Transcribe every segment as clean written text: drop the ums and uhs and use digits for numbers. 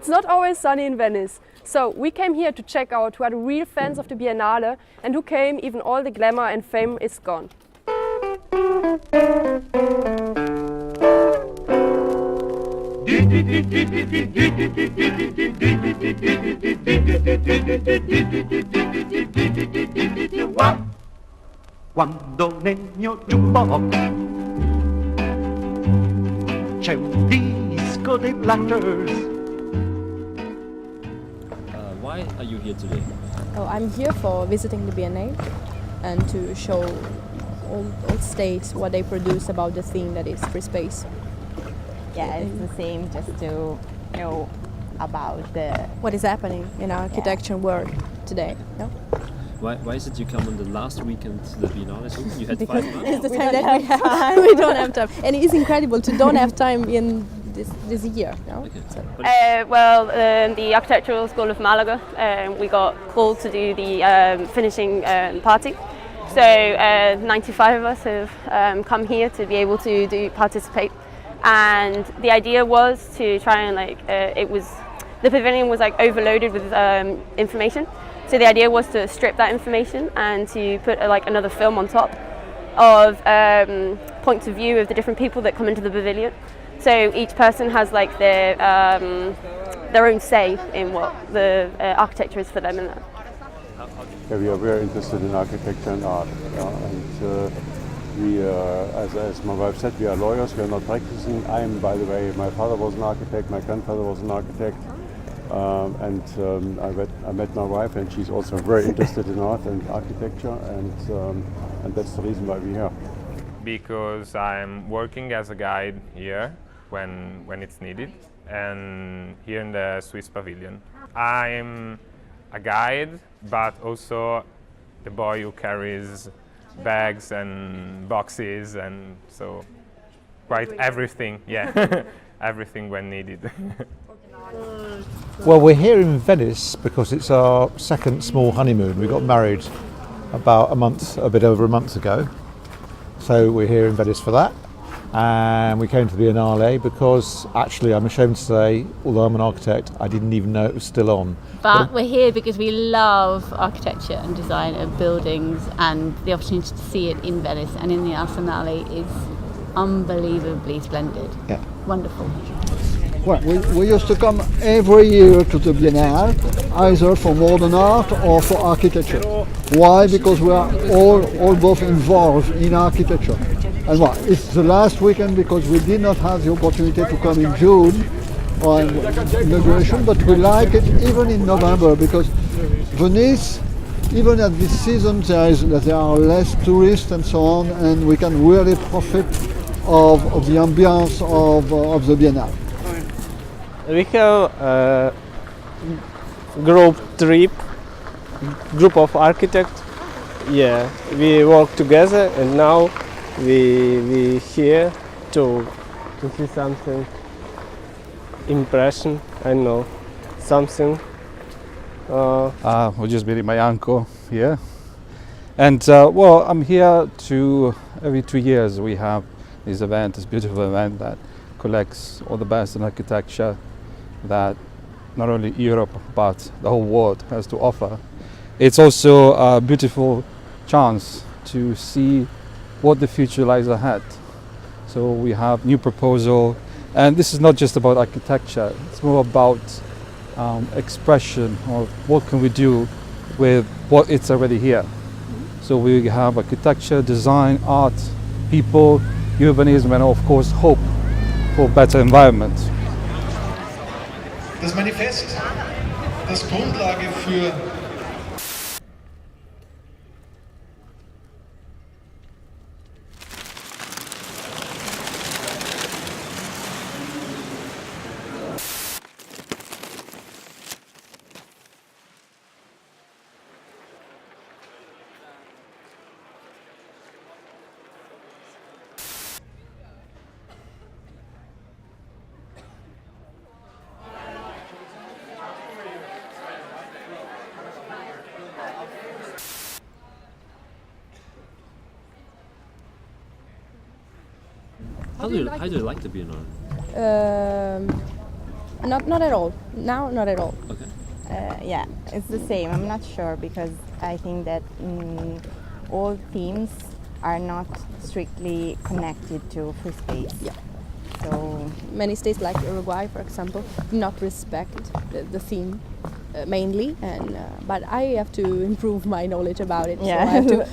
it's not always sunny in Venice. So we came here to check out who are the real fans of the Biennale and who came even all the glamour and fame is gone. Quando nel mio jukebox c'è un disco dei Platters. Why are you here today? Oh, I'm here for visiting the Biennale and to show all states what they produce about the theme that is free space. Yeah, it's the same, just to know about what is happening in architecture world today. No? Why is it you come on the last weekend to the Biennale? So you had 5 months? It's the time that we have. We don't have time, and it is incredible to don't have time in this year. No? Okay. So. The Architectural School of Malaga, we got called to do the finishing party. So 95 of us have come here to be able to participate. And the idea was to try and the pavilion was overloaded with information. So the idea was to strip that information and to put another film on top of points of view of the different people that come into the pavilion. So each person has their own say in what the architecture is for them in that. Yeah, we are very interested in architecture and art. And we, as my wife said, we are lawyers, we are not practicing. By the way, my father was an architect, my grandfather was an architect. I met my wife, and she's also very interested in art and architecture, and that's the reason why we're here. Because I'm working as a guide here when it's needed, and here in the Swiss pavilion. I'm a guide, but also the boy who carries bags and boxes, and so quite everything, yeah, everything when needed. Well, we're here in Venice because it's our second small honeymoon. We got married about a bit over a month ago. So we're here in Venice for that. And we came to the Biennale because actually, I'm ashamed to say, although I'm an architect, I didn't even know it was still on. But we're here because we love architecture and design of buildings, and the opportunity to see it in Venice and in the Arsenale is unbelievably splendid. Yeah. Wonderful. Well, we used to come every year to the Biennale, either for modern art or for architecture. Why? Because we are all both involved in architecture. And well, it's the last weekend because we did not have the opportunity to come in June on inauguration, but we like it even in November because Venice, even at this season, there are less tourists and so on, and we can really profit of the ambience of the Biennale. We have a group of architects. Yeah, we work together, and now we here to see something impression. I know something. We're just meeting my uncle here, and well, I'm here every 2 years we have this event, this beautiful event that collects all the best in architecture that not only Europe but the whole world has to offer. It's also a beautiful chance to see what the future lies ahead. So we have new proposal, and this is not just about architecture, it's more about expression of what can we do with what it's already here. So we have architecture, design, art, people, urbanism, and of course hope for better environment. Das Manifest, das Grundlage für How do you like the Biennale? Not at all. Now, not at all. Okay. Yeah, it's the same. I'm not sure because I think that all themes are not strictly connected to free space. Yeah. So many states like Uruguay, for example, do not respect the theme mainly, and but I have to improve my knowledge about it. Yeah. So I have to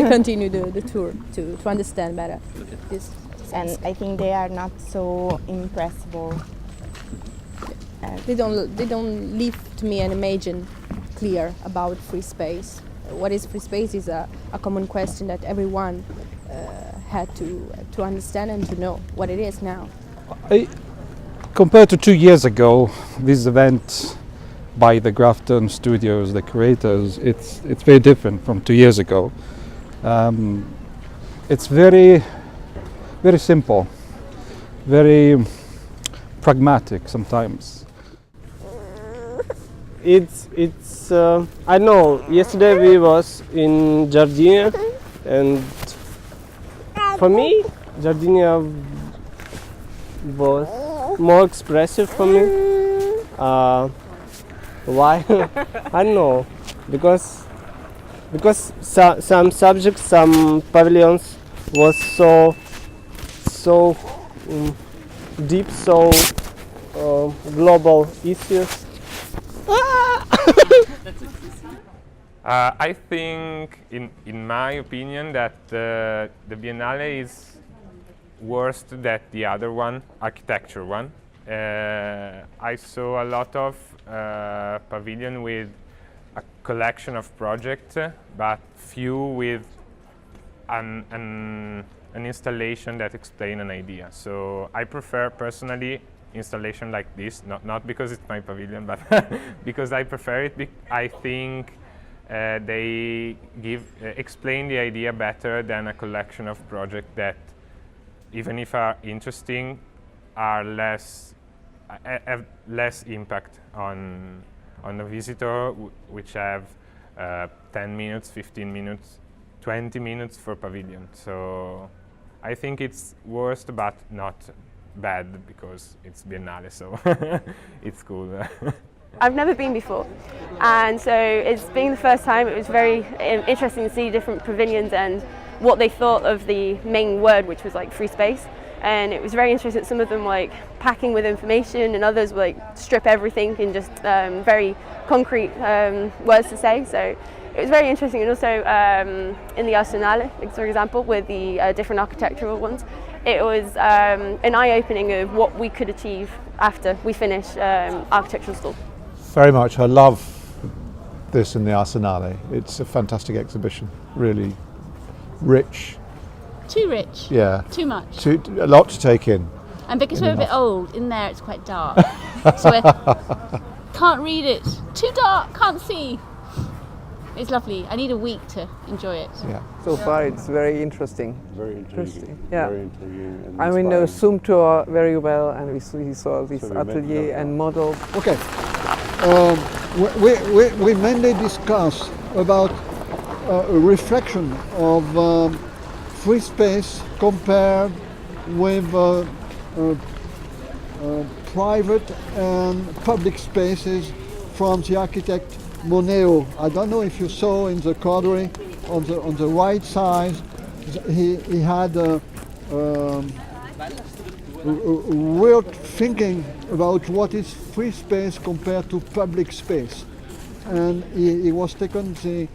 continue the tour to understand better. Okay. This and I think they are not so impressible. They don't leave to me an imagine clear about free space. What is free space is a common question that everyone had to understand and to know what it is now. Compared to 2 years ago, this event by the Grafton Studios, the creators, it's very different from 2 years ago. It's very simple, very pragmatic sometimes. It's I know yesterday we was in Giardina, and for me Giardina was more expressive for me. Why? I don't know, because some subjects, some pavilions was so deep, so global issues. I think, in my opinion, that the Biennale is worse than the other one, architecture one. I saw a lot of pavilion with a collection of projects, but few with an installation that explain an idea. So I prefer personally installation like this, not because it's my pavilion, but because I prefer it. I think they explain the idea better than a collection of projects that, even if are interesting, are have less impact on the visitor, which have 10 minutes, 15 minutes, 20 minutes for pavilion. So I think it's worse, but not bad, because it's Biennale, so it's cool. I've never been before, and so it's being the first time. It was very interesting to see different pavilions and what they thought of the main word, which was like free space. And it was very interesting. Some of them were like packing with information, and others were like strip everything in just very concrete words to say. So it was very interesting. And also in the Arsenale, for example, with the different architectural ones, it was an eye-opening of what we could achieve after we finish architectural school. Very much. I love this in the Arsenale. It's a fantastic exhibition, really rich. Too rich. Yeah. Too much. A lot to take in. And because we're a bit old, in there it's quite dark. So we can't read it. Too dark, can't see. It's lovely. I need a week to enjoy it. Yeah. So far it's very interesting. Very intriguing. Yeah. Very intriguing. And I mean, the Zoom tour very well, and we saw this atelier and model. Okay. We mainly discuss about a reflection of free space compared with private and public spaces from the architect Moneo. I don't know if you saw in the quadri on the right side, he had a weird thinking about what is free space compared to public space, and he was taken the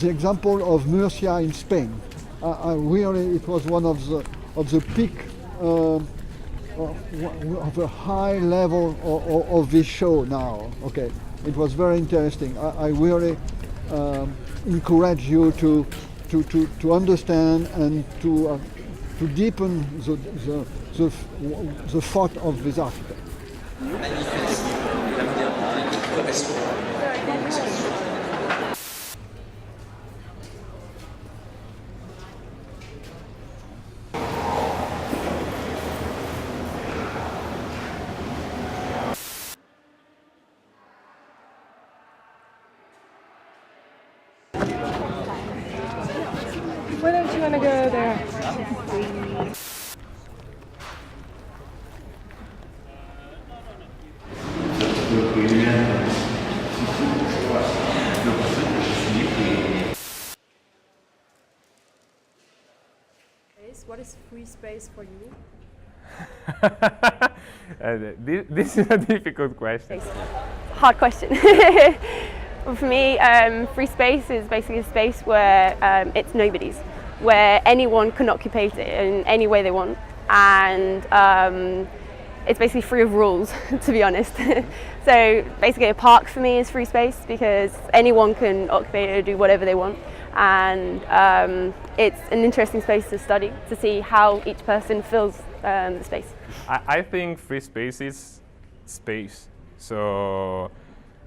example of Murcia in Spain. Really, it was one of the peak of a high level of this show now. Okay, it was very interesting. I really encourage you to understand and to deepen the thought of this architect. Why don't you want to go there? space? What is free space for you? This is a difficult question. Hard question. Well, for me, free space is basically a space where it's nobody's, where anyone can occupy it in any way they want, and it's basically free of rules, to be honest. So basically a park for me is free space because anyone can occupy it or do whatever they want, and it's an interesting space to study, to see how each person fills the space. I think free space is space. So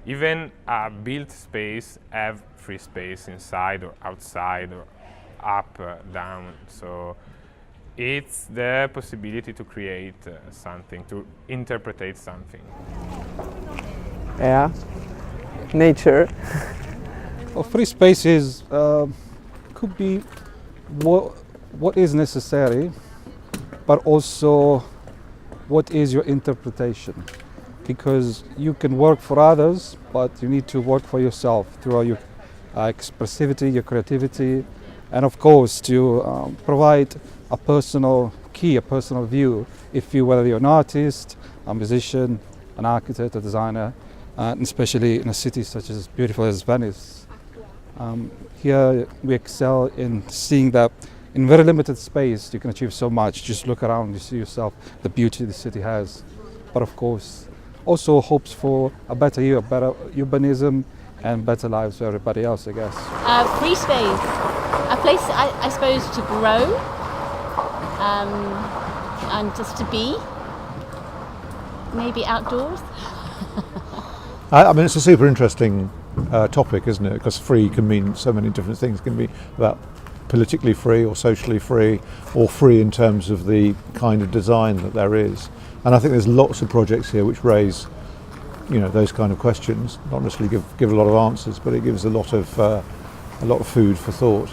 even a built space have free space inside or outside or up, down. So it's the possibility to create something, to interpret something. Yeah, nature. Well, free spaces could be what is necessary, but also what is your interpretation. Because you can work for others, but you need to work for yourself through your expressivity, your creativity, and of course to provide a personal key, a personal view, whether you're an artist, a musician, an architect, a designer, and especially in a city such as beautiful as Venice. Here we excel in seeing that in very limited space you can achieve so much. Just look around, you see yourself, the beauty the city has. But of course, also hopes for a better year, better urbanism and better lives for everybody else, I guess. Free space, a place I suppose to grow and just to be, maybe outdoors. I mean, it's a super interesting topic, isn't it? Because free can mean so many different things. It can be about politically free or socially free, or free in terms of the kind of design that there is. And I think there's lots of projects here which raise, those kind of questions. Not necessarily give a lot of answers, but it gives a lot of food for thought.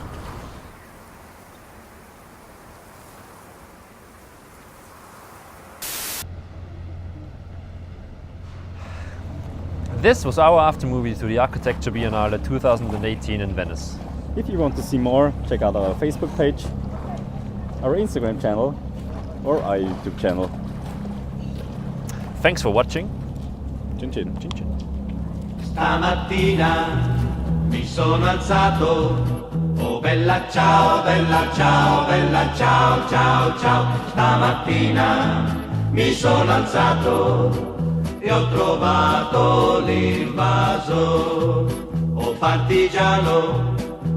This was our aftermovie to the Architecture Biennale 2018 in Venice. If you want to see more, check out our Facebook page, our Instagram channel, or our YouTube channel. Thanks for watching. Cin cin. Cin cin. Stamattina mi sono alzato, oh bella ciao, bella ciao, bella ciao, ciao, ciao. Stamattina mi sono alzato e ho trovato l'invaso, oh partigiano,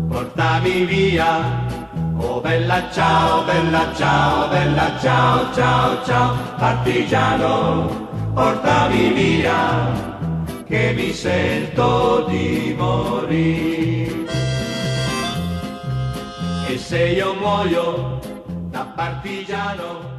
portami via. Oh bella ciao, bella ciao, bella ciao, ciao, ciao, partigiano, portami via, che mi sento di morire. E se io muoio da partigiano,